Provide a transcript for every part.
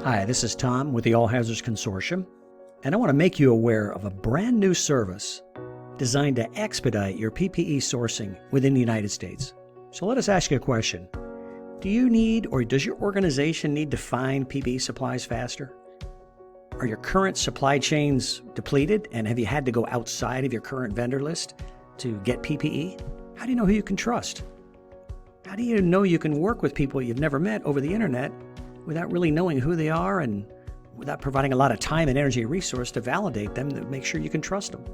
Hi, this is Tom with the All Hazards Consortium, and I want to make you aware of a brand new service designed to expedite your PPE sourcing within the United States. So let us ask you a question. Do you need, or does your organization need to find PPE supplies faster? Are your current supply chains depleted, and have you had to go outside of your current vendor list to get PPE? How do you know who you can trust? How do you know you can work with people you've never met over the internet without really knowing who they are and without providing a lot of time and energy and resource to validate them to make sure you can trust them?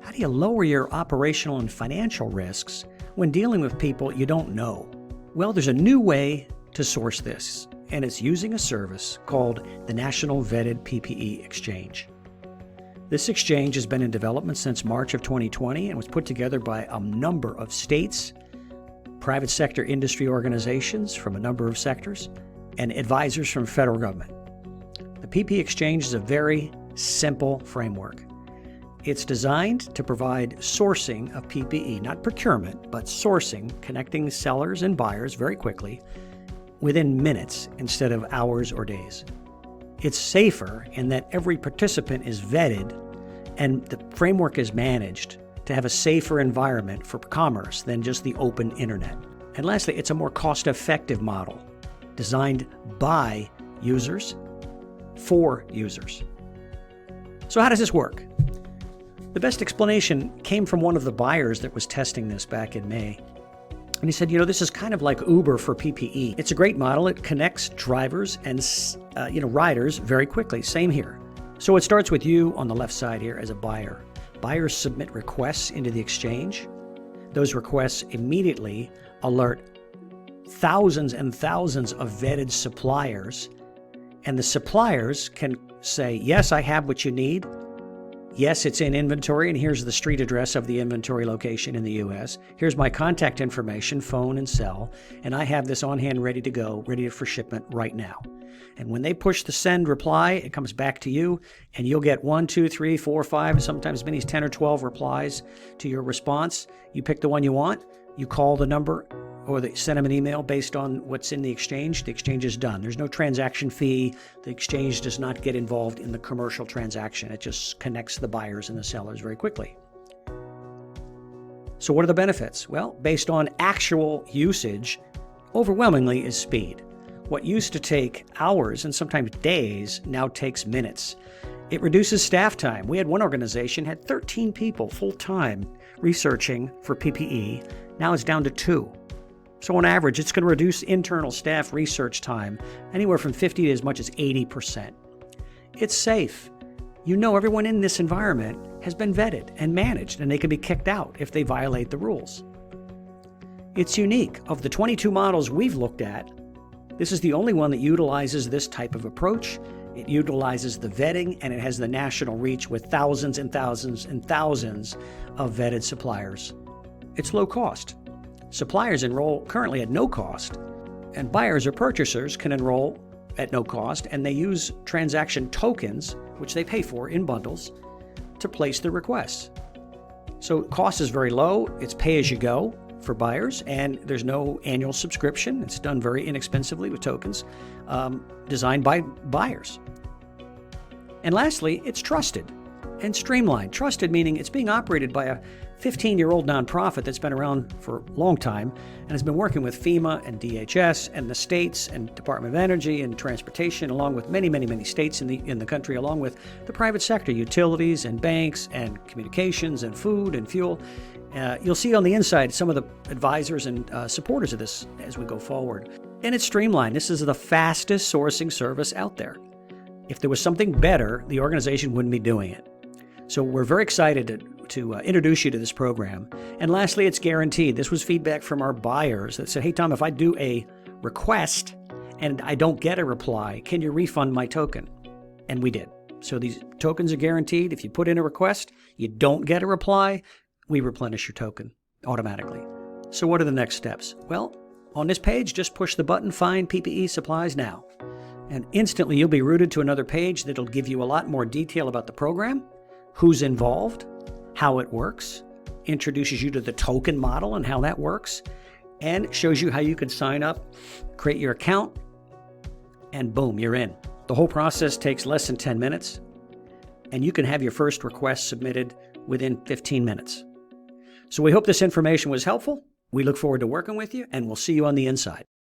How do you lower your operational and financial risks when dealing with people you don't know? Well, there's a new way to source this, and it's using a service called the National Vetted PPE Exchange. This exchange has been in development since March of 2020 and was put together by a number of states, private sector industry organizations from a number of sectors, and advisors from federal government. The PPE Exchange is a very simple framework. It's designed to provide sourcing of PPE, not procurement, but sourcing, connecting sellers and buyers very quickly within minutes instead of hours or days. It's safer in that every participant is vetted and the framework is managed to have a safer environment for commerce than just the open internet. And lastly, it's a more cost-effective model designed by users for users. So how does this work? The best explanation came from one of the buyers that was testing this back in May. And he said, this is kind of like Uber for PPE. It's a great model. It connects drivers and riders very quickly. Same here. So it starts with you on the left side here as a buyer. Buyers submit requests into the exchange. Those requests immediately alert thousands and thousands of vetted suppliers. And the suppliers can say, yes, I have what you need. Yes, it's in inventory, and here's the street address of the inventory location in the U.S. Here's my contact information, phone and cell, and I have this on hand ready to go, ready for shipment right now. And when they push the send reply, it comes back to you, and you'll get 1, 2, 3, 4, 5, sometimes as many as 10 or 12 replies to your response. You pick the one you want, you call the number, or they send them an email based on what's in the exchange. The exchange is done. There's no transaction fee. The exchange does not get involved in the commercial transaction. It just connects the buyers and the sellers very quickly. So what are the benefits? Well, based on actual usage, overwhelmingly is speed. What used to take hours and sometimes days now takes minutes. It reduces staff time. We had one organization had 13 people full-time researching for PPE. Now it's down to 2. So on average, it's going to reduce internal staff research time anywhere from 50 to as much as 80%. It's safe. Everyone in this environment has been vetted and managed, and they can be kicked out if they violate the rules. It's unique. Of the 22 models we've looked at, this is the only one that utilizes this type of approach. It utilizes the vetting, and it has the national reach with thousands and thousands and thousands of vetted suppliers. It's low cost. Suppliers enroll currently at no cost, and buyers or purchasers can enroll at no cost, and they use transaction tokens, which they pay for in bundles, to place their requests. So cost is very low. It's pay-as-you-go for buyers, and there's no annual subscription. It's done very inexpensively with tokens designed by buyers. And lastly, it's trusted and streamlined. Trusted meaning it's being operated by a 15-year-old nonprofit that's been around for a long time and has been working with FEMA and DHS and the states and Department of Energy and Transportation, along with many, many, many states in the country, along with the private sector, utilities and banks and communications and food and fuel. You'll see on the inside some of the advisors and supporters of this as we go forward. And it's streamlined. This is the fastest sourcing service out there. If there was something better, the organization wouldn't be doing it. So we're very excited to introduce you to this program. And lastly, it's guaranteed. This was feedback from our buyers that said, hey, Tom, if I do a request and I don't get a reply, can you refund my token? And we did. So these tokens are guaranteed. If you put in a request, you don't get a reply, we replenish your token automatically. So what are the next steps? Well, on this page, just push the button, Find PPE Supplies Now. And instantly you'll be routed to another page that'll give you a lot more detail about the program, who's involved, how it works, introduces you to the token model and how that works, and shows you how you can sign up, create your account, and boom, you're in. The whole process takes less than 10 minutes, and you can have your first request submitted within 15 minutes. So we hope this information was helpful. We look forward to working with you, and we'll see you on the inside.